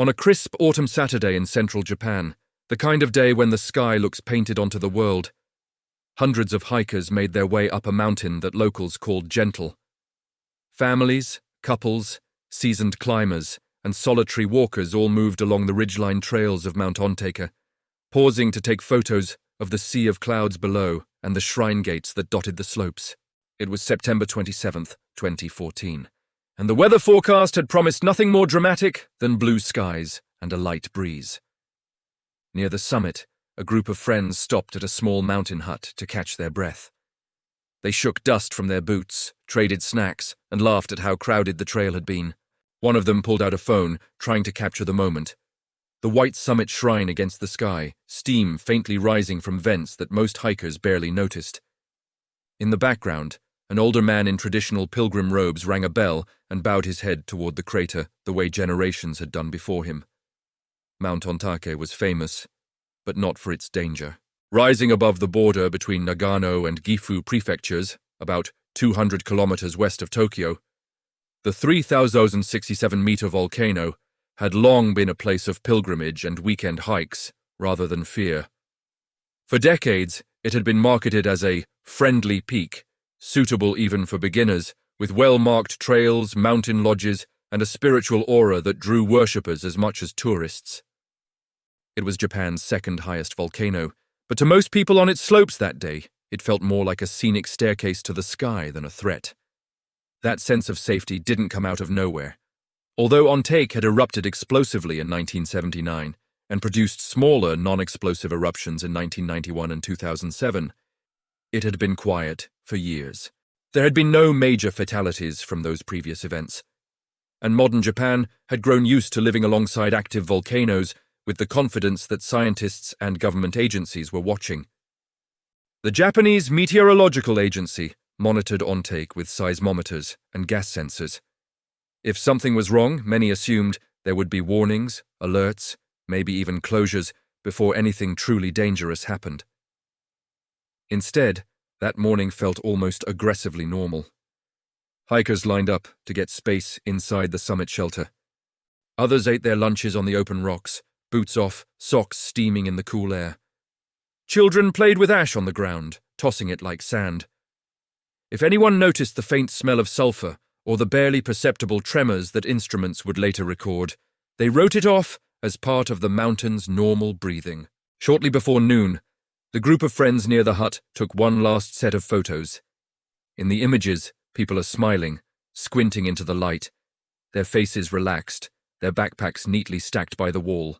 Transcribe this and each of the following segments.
On a crisp autumn Saturday in central Japan, the kind of day when the sky looks painted onto the world, hundreds of hikers made their way up a mountain that locals called Gentle. Families, couples, seasoned climbers, and solitary walkers all moved along the ridgeline trails of Mount Ontake, pausing to take photos of the sea of clouds below and the shrine gates that dotted the slopes. It was September 27th, 2014, and the weather forecast had promised nothing more dramatic than blue skies and a light breeze. Near the summit, a group of friends stopped at a small mountain hut to catch their breath. They shook dust from their boots, traded snacks, and laughed at how crowded the trail had been. One of them pulled out a phone, trying to capture the moment. The white summit shrine against the sky, steam faintly rising from vents that most hikers barely noticed. In the background, an older man in traditional pilgrim robes rang a bell and bowed his head toward the crater the way generations had done before him. Mount Ontake was famous, but not for its danger. Rising above the border between Nagano and Gifu prefectures, about 200 kilometers west of Tokyo, the 3,067-meter volcano had long been a place of pilgrimage and weekend hikes rather than fear. For decades, it had been marketed as a friendly peak, suitable even for beginners, with well-marked trails, mountain lodges, and a spiritual aura that drew worshippers as much as tourists. It was Japan's second highest volcano, but to most people on its slopes that day, it felt more like a scenic staircase to the sky than a threat. That sense of safety didn't come out of nowhere. Although Ontake had erupted explosively in 1979 and produced smaller non-explosive eruptions in 1991 and 2007, it had been quiet for years. There had been no major fatalities from those previous events, and modern Japan had grown used to living alongside active volcanoes with the confidence that scientists and government agencies were watching. The Japanese Meteorological Agency monitored Ontake with seismometers and gas sensors. If something was wrong, many assumed there would be warnings, alerts, maybe even closures before anything truly dangerous happened. Instead, that morning felt almost aggressively normal. Hikers lined up to get space inside the summit shelter. Others ate their lunches on the open rocks, boots off, socks steaming in the cool air. Children played with ash on the ground, tossing it like sand. If anyone noticed the faint smell of sulfur or the barely perceptible tremors that instruments would later record, they wrote it off as part of the mountain's normal breathing. Shortly before noon, the group of friends near the hut took one last set of photos. In the images, people are smiling, squinting into the light, their faces relaxed, their backpacks neatly stacked by the wall.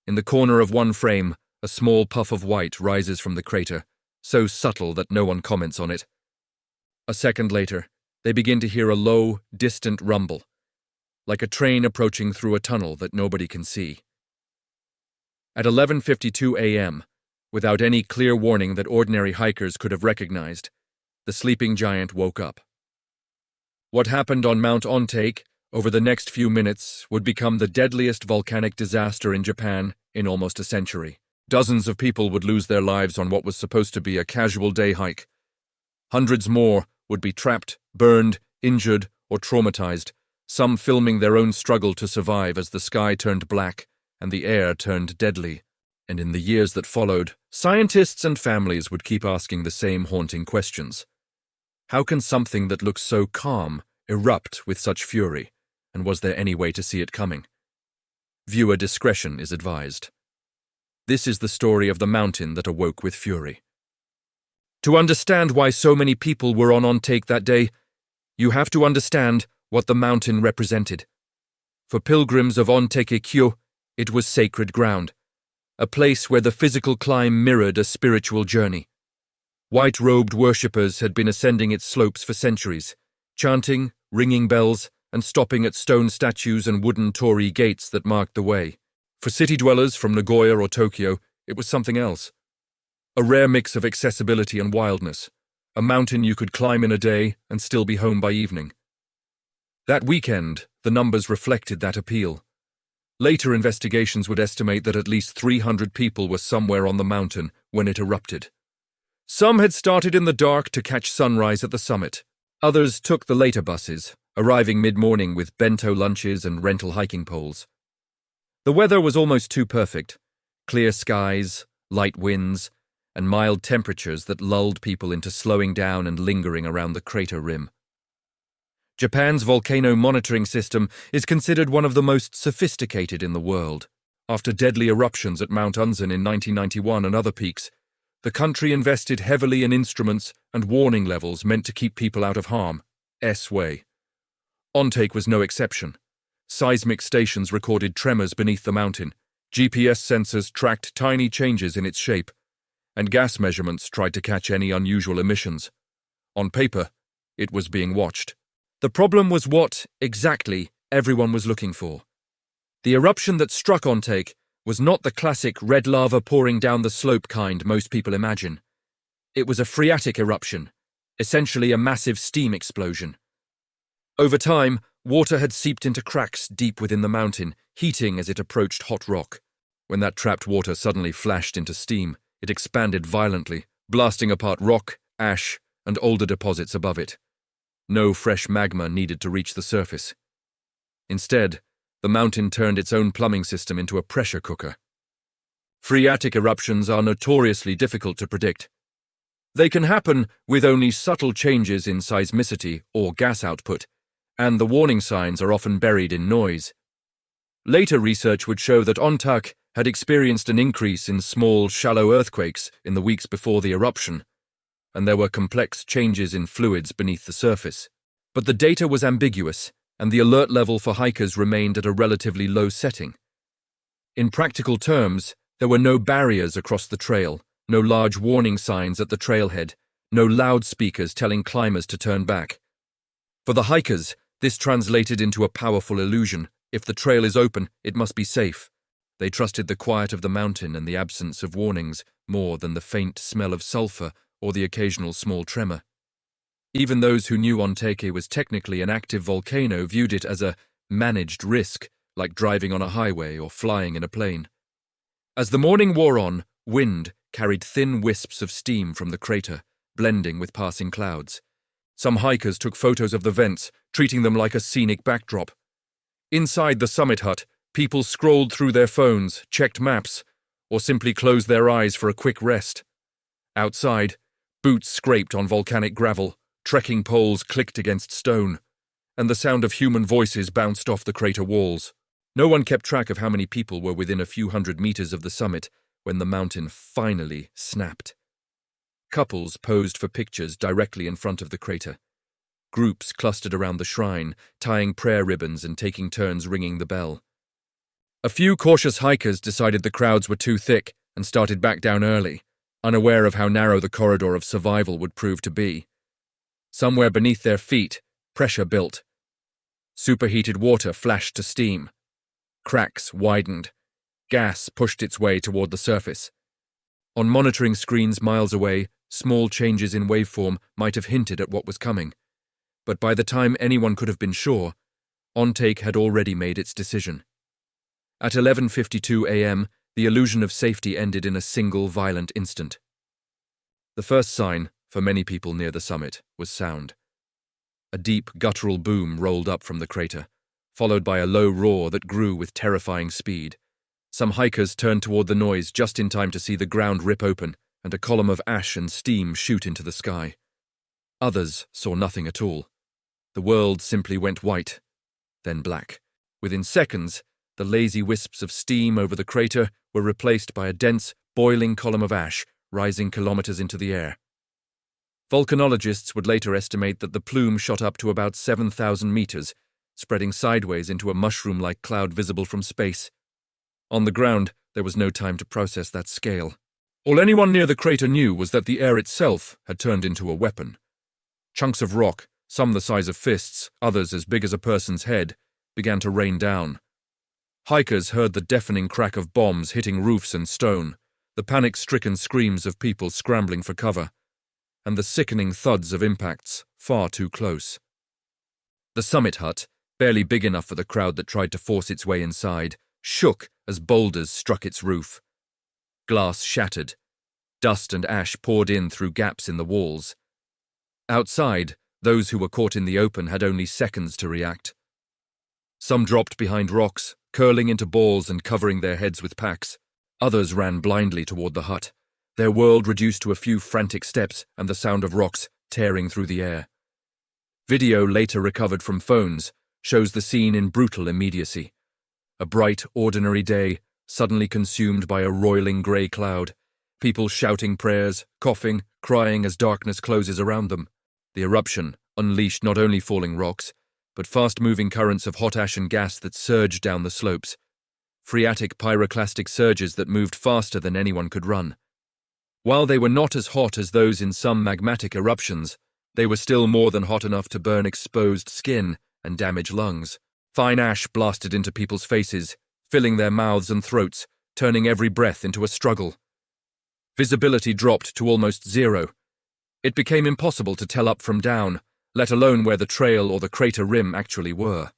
In the corner of one frame, a small puff of white rises from the crater, so subtle that no one comments on it. A second later, they begin to hear a low, distant rumble, like a train approaching through a tunnel that nobody can see. At 11:52 a.m., without any clear warning that ordinary hikers could have recognized, the sleeping giant woke up. What happened on Mount Ontake over the next few minutes would become the deadliest volcanic disaster in Japan in almost a century. Dozens of people would lose their lives on what was supposed to be a casual day hike. Hundreds more would be trapped, burned, injured, or traumatized, some filming their own struggle to survive as the sky turned black and the air turned deadly. And in the years that followed, scientists and families would keep asking the same haunting questions. How can something that looks so calm erupt with such fury, and was there any way to see it coming? Viewer discretion is advised. This is the story of the mountain that awoke with fury. To understand why so many people were on Ontake that day, you have to understand what the mountain represented. For pilgrims of Ontake-kyo, it was sacred ground, a place where the physical climb mirrored a spiritual journey. White-robed worshippers had been ascending its slopes for centuries, chanting, ringing bells, and stopping at stone statues and wooden torii gates that marked the way. For city dwellers from Nagoya or Tokyo, it was something else. A rare mix of accessibility and wildness, a mountain you could climb in a day and still be home by evening. That weekend, the numbers reflected that appeal. Later investigations would estimate that at least 300 people were somewhere on the mountain when it erupted. Some had started in the dark to catch sunrise at the summit. Others took the later buses, arriving mid-morning with bento lunches and rental hiking poles. The weather was almost too perfect. Clear skies, light winds, and mild temperatures that lulled people into slowing down and lingering around the crater rim. Japan's volcano monitoring system is considered one of the most sophisticated in the world. After deadly eruptions at Mount Unzen in 1991 and other peaks, the country invested heavily in instruments and warning levels meant to keep people out of harm's way. Ontake was no exception. Seismic stations recorded tremors beneath the mountain, GPS sensors tracked tiny changes in its shape, and gas measurements tried to catch any unusual emissions. On paper, it was being watched. The problem was what, exactly, everyone was looking for. The eruption that struck Ontake was not the classic red lava pouring down the slope kind most people imagine. It was a phreatic eruption, essentially a massive steam explosion. Over time, water had seeped into cracks deep within the mountain, heating as it approached hot rock. When that trapped water suddenly flashed into steam, it expanded violently, blasting apart rock, ash, and older deposits above it. No fresh magma needed to reach the surface. Instead, the mountain turned its own plumbing system into a pressure cooker. Phreatic eruptions are notoriously difficult to predict. They can happen with only subtle changes in seismicity or gas output, and the warning signs are often buried in noise. Later research would show that Ontake had experienced an increase in small, shallow earthquakes in the weeks before the eruption, and there were complex changes in fluids beneath the surface. But the data was ambiguous, and the alert level for hikers remained at a relatively low setting. In practical terms, there were no barriers across the trail, no large warning signs at the trailhead, no loudspeakers telling climbers to turn back. For the hikers, this translated into a powerful illusion. If the trail is open, it must be safe. They trusted the quiet of the mountain and the absence of warnings more than the faint smell of sulfur or the occasional small tremor. Even those who knew Ontake was technically an active volcano viewed it as a managed risk, like driving on a highway or flying in a plane. As the morning wore on, wind carried thin wisps of steam from the crater, blending with passing clouds. Some hikers took photos of the vents, treating them like a scenic backdrop. Inside the summit hut, people scrolled through their phones, checked maps, or simply closed their eyes for a quick rest. Outside, boots scraped on volcanic gravel, trekking poles clicked against stone, and the sound of human voices bounced off the crater walls. No one kept track of how many people were within a few hundred meters of the summit when the mountain finally snapped. Couples posed for pictures directly in front of the crater. Groups clustered around the shrine, tying prayer ribbons and taking turns ringing the bell. A few cautious hikers decided the crowds were too thick and started back down early, unaware of how narrow the corridor of survival would prove to be. Somewhere beneath their feet, pressure built. Superheated water flashed to steam. Cracks widened. Gas pushed its way toward the surface. On monitoring screens miles away, small changes in waveform might have hinted at what was coming. But by the time anyone could have been sure, Ontake had already made its decision. At 11:52 a.m., the illusion of safety ended in a single violent instant. The first sign, for many people near the summit, was sound. A deep, guttural boom rolled up from the crater, followed by a low roar that grew with terrifying speed. Some hikers turned toward the noise just in time to see the ground rip open and a column of ash and steam shoot into the sky. Others saw nothing at all. The world simply went white, then black. Within seconds, the lazy wisps of steam over the crater were replaced by a dense, boiling column of ash rising kilometers into the air. Volcanologists would later estimate that the plume shot up to about 7,000 meters, spreading sideways into a mushroom-like cloud visible from space. On the ground, there was no time to process that scale. All anyone near the crater knew was that the air itself had turned into a weapon. Chunks of rock, some the size of fists, others as big as a person's head, began to rain down. Hikers heard the deafening crack of bombs hitting roofs and stone, the panic-stricken screams of people scrambling for cover, and the sickening thuds of impacts far too close. The summit hut, barely big enough for the crowd that tried to force its way inside, shook as boulders struck its roof. Glass shattered. Dust and ash poured in through gaps in the walls. Outside, those who were caught in the open had only seconds to react. Some dropped behind rocks, curling into balls and covering their heads with packs. Others ran blindly toward the hut, their world reduced to a few frantic steps and the sound of rocks tearing through the air. Video later recovered from phones shows the scene in brutal immediacy. A bright, ordinary day, suddenly consumed by a roiling grey cloud, people shouting prayers, coughing, crying as darkness closes around them. The eruption unleashed not only falling rocks, but fast-moving currents of hot ash and gas that surged down the slopes, phreatic pyroclastic surges that moved faster than anyone could run. While they were not as hot as those in some magmatic eruptions, they were still more than hot enough to burn exposed skin and damage lungs. Fine ash blasted into people's faces, filling their mouths and throats, turning every breath into a struggle. Visibility dropped to almost zero. It became impossible to tell up from down, let alone where the trail or the crater rim actually were.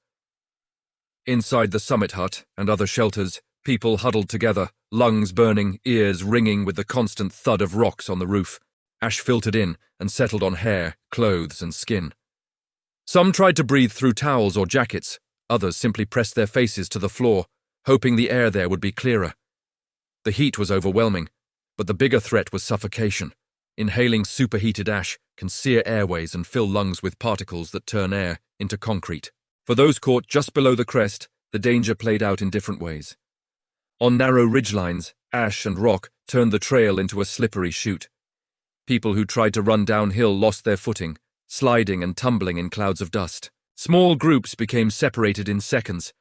Inside the summit hut and other shelters, people huddled together, lungs burning, ears ringing with the constant thud of rocks on the roof. Ash filtered in and settled on hair, clothes, and skin. Some tried to breathe through towels or jackets, others simply pressed their faces to the floor, hoping the air there would be clearer. The heat was overwhelming, but the bigger threat was suffocation. Inhaling superheated ash can sear airways and fill lungs with particles that turn air into concrete. For those caught just below the crest, the danger played out in different ways. On narrow ridgelines, ash and rock turned the trail into a slippery chute. People who tried to run downhill lost their footing, sliding and tumbling in clouds of dust. Small groups became separated in seconds.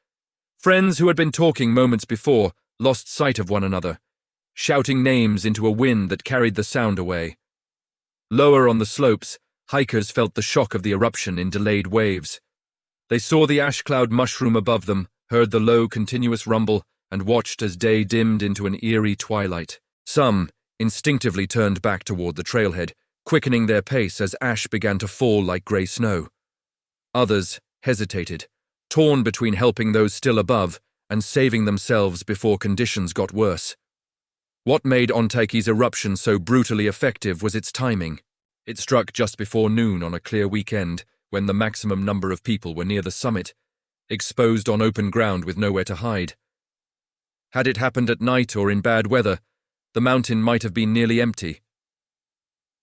Friends who had been talking moments before lost sight of one another, shouting names into a wind that carried the sound away. Lower on the slopes, hikers felt the shock of the eruption in delayed waves. They saw the ash cloud mushroom above them, heard the low, continuous rumble, and watched as day dimmed into an eerie twilight. Some instinctively turned back toward the trailhead, quickening their pace as ash began to fall like grey snow. Others hesitated, torn between helping those still above and saving themselves before conditions got worse. What made Ontaiki's eruption so brutally effective was its timing. It struck just before noon on a clear weekend, when the maximum number of people were near the summit, exposed on open ground with nowhere to hide. Had it happened at night or in bad weather, the mountain might have been nearly empty.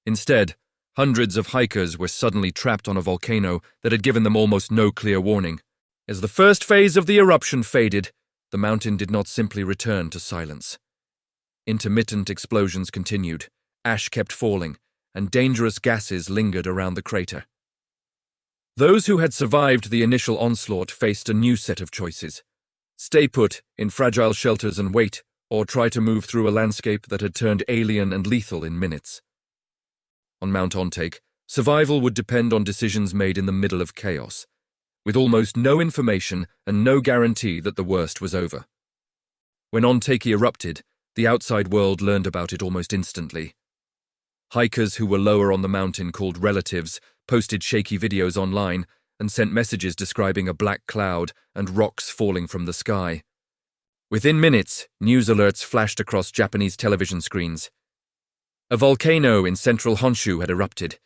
Instead, hundreds of hikers were suddenly trapped on a volcano that had given them almost no clear warning. As the first phase of the eruption faded, the mountain did not simply return to silence. Intermittent explosions continued, ash kept falling, and dangerous gases lingered around the crater. Those who had survived the initial onslaught faced a new set of choices. Stay put in fragile shelters and wait, or try to move through a landscape that had turned alien and lethal in minutes. On Mount Ontaik, survival would depend on decisions made in the middle of chaos, with almost no information and no guarantee that the worst was over. When Ontaiki erupted, the outside world learned about it almost instantly. Hikers who were lower on the mountain called relatives posted shaky videos online and sent messages describing a black cloud and rocks falling from the sky. Within minutes, news alerts flashed across Japanese television screens. A volcano in central Honshu had erupted,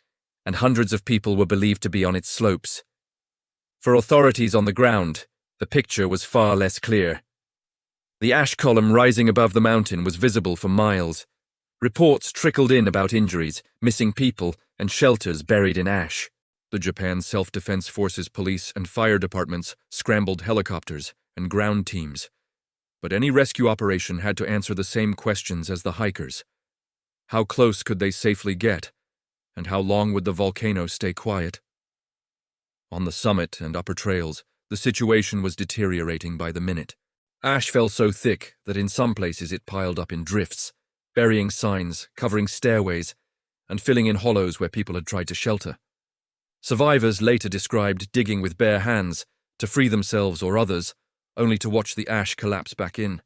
and hundreds of people were believed to be on its slopes. For authorities on the ground, the picture was far less clear. The ash column rising above the mountain was visible for miles. Reports trickled in about injuries, missing people, and shelters buried in ash. The Japan Self-Defense Forces police and fire departments scrambled helicopters and ground teams. But any rescue operation had to answer the same questions as the hikers. How close could they safely get? And how long would the volcano stay quiet? On the summit and upper trails, the situation was deteriorating by the minute. Ash fell so thick that in some places it piled up in drifts, burying signs, covering stairways, and filling in hollows where people had tried to shelter. Survivors later described digging with bare hands to free themselves or others, only to watch the ash collapse back in.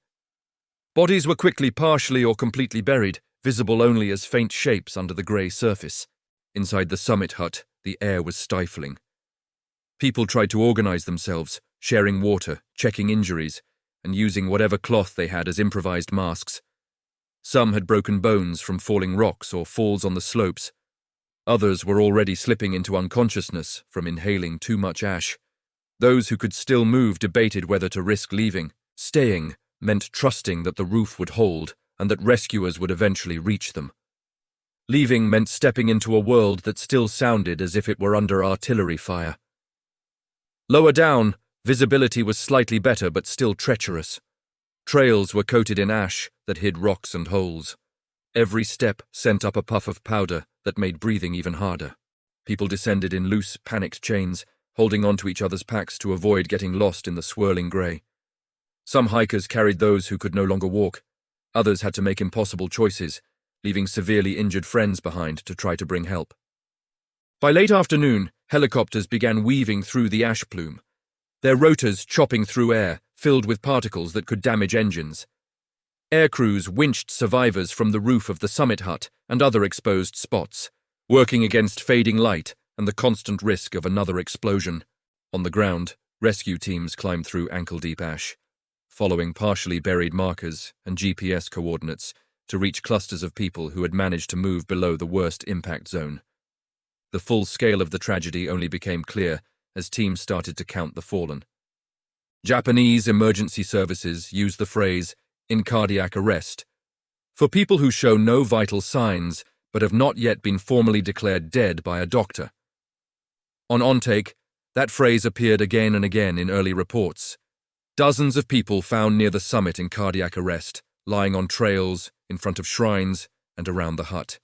Bodies were quickly partially or completely buried, visible only as faint shapes under the grey surface. Inside the summit hut, the air was stifling. People tried to organize themselves, sharing water, checking injuries, and using whatever cloth they had as improvised masks. Some had broken bones from falling rocks or falls on the slopes. Others were already slipping into unconsciousness from inhaling too much ash. Those who could still move debated whether to risk leaving, Staying meant trusting that the roof would hold and that rescuers would eventually reach them. Leaving meant stepping into a world that still sounded as if it were under artillery fire. Lower down, visibility was slightly better but still treacherous. Trails were coated in ash that hid rocks and holes. Every step sent up a puff of powder that made breathing even harder. People descended in loose, panicked chains, holding onto each other's packs to avoid getting lost in the swirling grey. Some hikers carried those who could no longer walk. Others had to make impossible choices, leaving severely injured friends behind to try to bring help. By late afternoon, helicopters began weaving through the ash plume, their rotors chopping through air filled with particles that could damage engines. Air crews winched survivors from the roof of the summit hut and other exposed spots, working against fading light and the constant risk of another explosion. On the ground, rescue teams climbed through ankle-deep ash, following partially buried markers and GPS coordinates to reach clusters of people who had managed to move below the worst impact zone. The full scale of the tragedy only became clear as teams started to count the fallen. Japanese emergency services used the phrase, "in cardiac arrest," for people who show no vital signs but have not yet been formally declared dead by a doctor. On Ontake, that phrase appeared again and again in early reports. Dozens of people found near the summit in cardiac arrest, lying on trails, in front of shrines, and around the hut.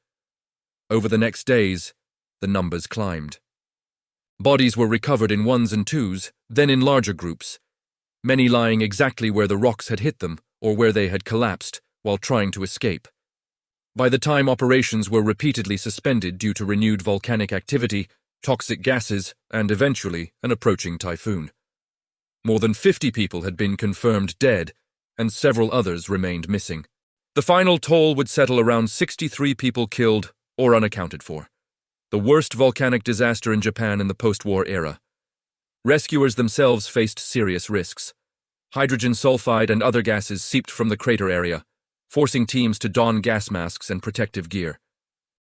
Over the next days, the numbers climbed. Bodies were recovered in ones and twos, then in larger groups, many lying exactly where the rocks had hit them or where they had collapsed while trying to escape. By the time operations were repeatedly suspended due to renewed volcanic activity, toxic gases, and eventually an approaching typhoon, more than 50 people had been confirmed dead, and several others remained missing. The final toll would settle around 63 people killed or unaccounted for. The worst volcanic disaster in Japan in the post-war era. Rescuers themselves faced serious risks. Hydrogen sulfide and other gases seeped from the crater area, forcing teams to don gas masks and protective gear.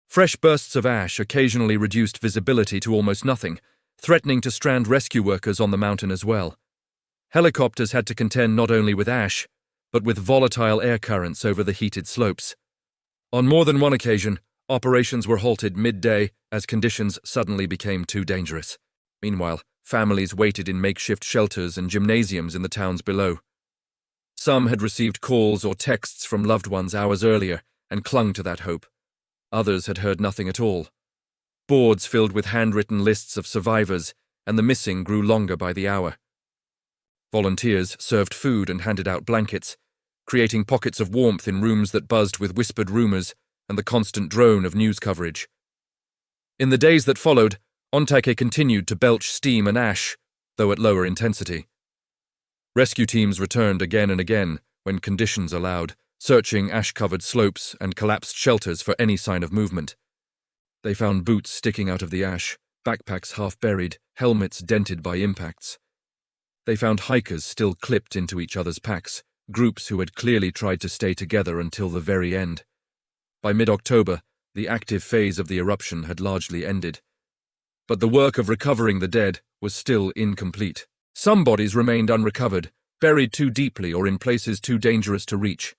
Fresh bursts of ash occasionally reduced visibility to almost nothing, threatening to strand rescue workers on the mountain as well. Helicopters had to contend not only with ash, but with volatile air currents over the heated slopes. On more than one occasion, operations were halted midday as conditions suddenly became too dangerous. Meanwhile, families waited in makeshift shelters and gymnasiums in the towns below. Some had received calls or texts from loved ones hours earlier and clung to that hope. Others had heard nothing at all. Boards filled with handwritten lists of survivors, and the missing grew longer by the hour. Volunteers served food and handed out blankets, creating pockets of warmth in rooms that buzzed with whispered rumors and the constant drone of news coverage. In the days that followed, Ontake continued to belch steam and ash, though at lower intensity. Rescue teams returned again and again when conditions allowed, searching ash-covered slopes and collapsed shelters for any sign of movement. They found boots sticking out of the ash, backpacks half buried, helmets dented by impacts. They found hikers still clipped into each other's packs, groups who had clearly tried to stay together until the very end. By mid-October, the active phase of the eruption had largely ended. But the work of recovering the dead was still incomplete. Some bodies remained unrecovered, buried too deeply or in places too dangerous to reach.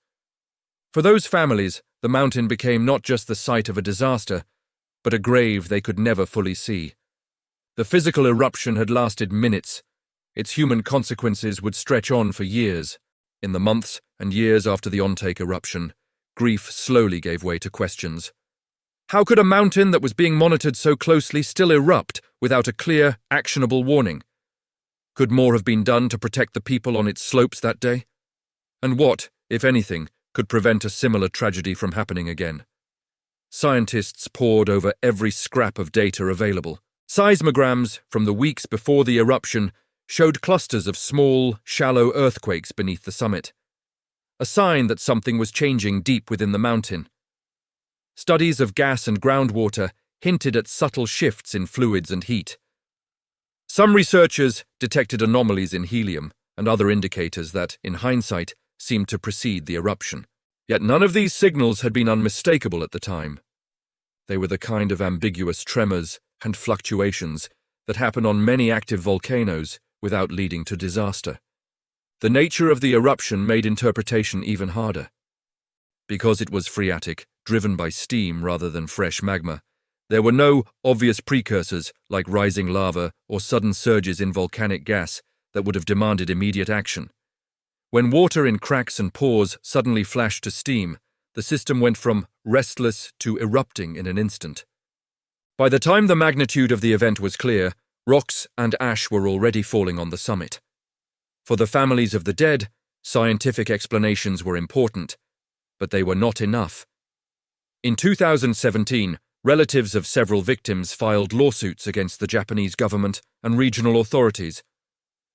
For those families, the mountain became not just the site of a disaster, but a grave they could never fully see. The physical eruption had lasted minutes. Its human consequences would stretch on for years. In the months and years after the Ontake eruption, grief slowly gave way to questions. How could a mountain that was being monitored so closely still erupt without a clear, actionable warning? Could more have been done to protect the people on its slopes that day? And what, if anything, could prevent a similar tragedy from happening again? Scientists pored over every scrap of data available. Seismograms from the weeks before the eruption showed clusters of small, shallow earthquakes beneath the summit, a sign that something was changing deep within the mountain. Studies of gas and groundwater hinted at subtle shifts in fluids and heat. Some researchers detected anomalies in helium and other indicators that, in hindsight, seemed to precede the eruption. Yet none of these signals had been unmistakable at the time. They were the kind of ambiguous tremors and fluctuations that happen on many active volcanoes without leading to disaster. The nature of the eruption made interpretation even harder. Because it was phreatic, driven by steam rather than fresh magma, there were no obvious precursors like rising lava or sudden surges in volcanic gas that would have demanded immediate action. When water in cracks and pores suddenly flashed to steam, the system went from restless to erupting in an instant. By the time the magnitude of the event was clear, rocks and ash were already falling on the summit. For the families of the dead, scientific explanations were important, but they were not enough. In 2017, relatives of several victims filed lawsuits against the Japanese government and regional authorities,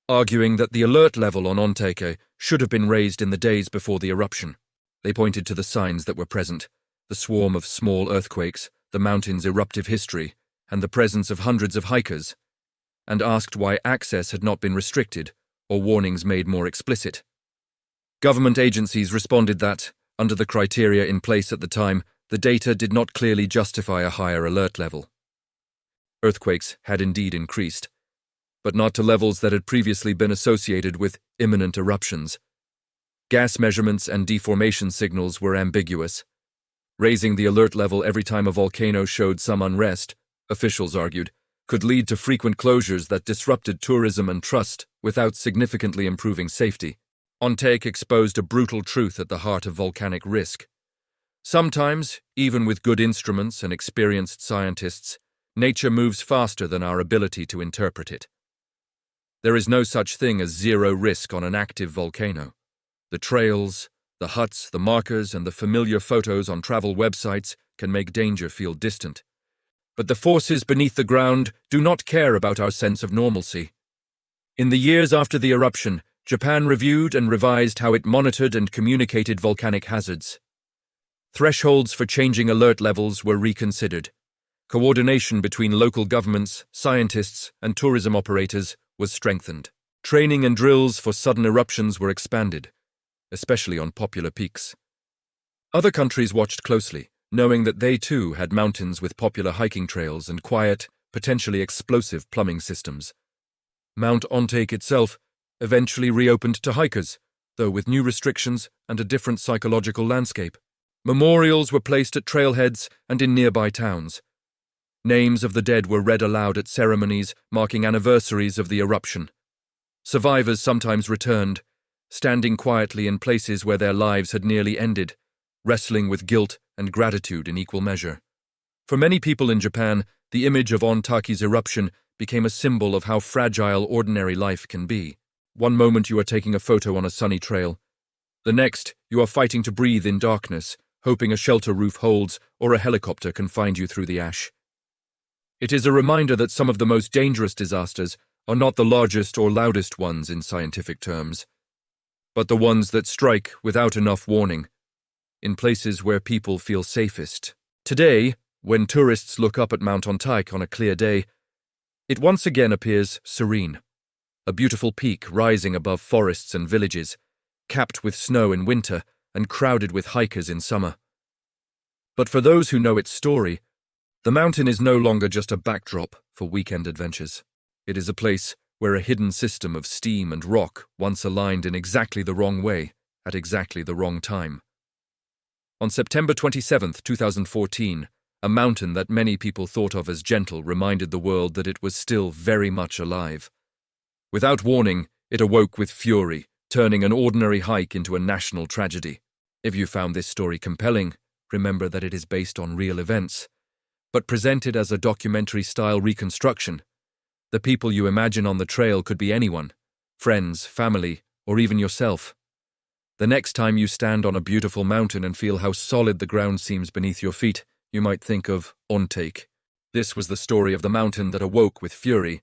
arguing that the alert level on Awoke should have been raised in the days before the eruption. They pointed to the signs that were present: the swarm of small earthquakes, the mountain's eruptive history, and the presence of hundreds of hikers, and asked why access had not been restricted or warnings made more explicit. Government agencies responded that, under the criteria in place at the time, the data did not clearly justify a higher alert level. Earthquakes had indeed increased, but not to levels that had previously been associated with imminent eruptions. Gas measurements and deformation signals were ambiguous. Raising the alert level every time a volcano showed some unrest, officials argued, could lead to frequent closures that disrupted tourism and trust without significantly improving safety. Awoke exposed a brutal truth at the heart of volcanic risk. Sometimes, even with good instruments and experienced scientists, nature moves faster than our ability to interpret it. There is no such thing as zero risk on an active volcano. The trails, the huts, the markers, and the familiar photos on travel websites can make danger feel distant. But the forces beneath the ground do not care about our sense of normalcy. In the years after the eruption, Japan reviewed and revised how it monitored and communicated volcanic hazards. Thresholds for changing alert levels were reconsidered. Coordination between local governments, scientists, and tourism operators was strengthened. Training and drills for sudden eruptions were expanded, especially on popular peaks. Other countries watched closely, knowing that they too had mountains with popular hiking trails and quiet, potentially explosive plumbing systems. Mount Awoke itself eventually reopened to hikers, though with new restrictions and a different psychological landscape. Memorials were placed at trailheads and in nearby towns. Names of the dead were read aloud at ceremonies marking anniversaries of the eruption. Survivors sometimes returned, standing quietly in places where their lives had nearly ended, wrestling with guilt and gratitude in equal measure. For many people in Japan, the image of Awoke's eruption became a symbol of how fragile ordinary life can be. One moment you are taking a photo on a sunny trail. The next, you are fighting to breathe in darkness, hoping a shelter roof holds or a helicopter can find you through the ash. It is a reminder that some of the most dangerous disasters are not the largest or loudest ones in scientific terms, but the ones that strike without enough warning, in places where people feel safest. Today, when tourists look up at Mount Awoke on a clear day, it once again appears serene. A beautiful peak rising above forests and villages, capped with snow in winter and crowded with hikers in summer. But for those who know its story, the mountain is no longer just a backdrop for weekend adventures. It is a place where a hidden system of steam and rock once aligned in exactly the wrong way at exactly the wrong time. On September 27, 2014, a mountain that many people thought of as gentle reminded the world that it was still very much alive. Without warning, it awoke with fury, turning an ordinary hike into a national tragedy. If you found this story compelling, remember that it is based on real events, but presented as a documentary-style reconstruction. The people you imagine on the trail could be anyone, friends, family, or even yourself. The next time you stand on a beautiful mountain and feel how solid the ground seems beneath your feet, you might think of Awoke. This was the story of the mountain that awoke with fury,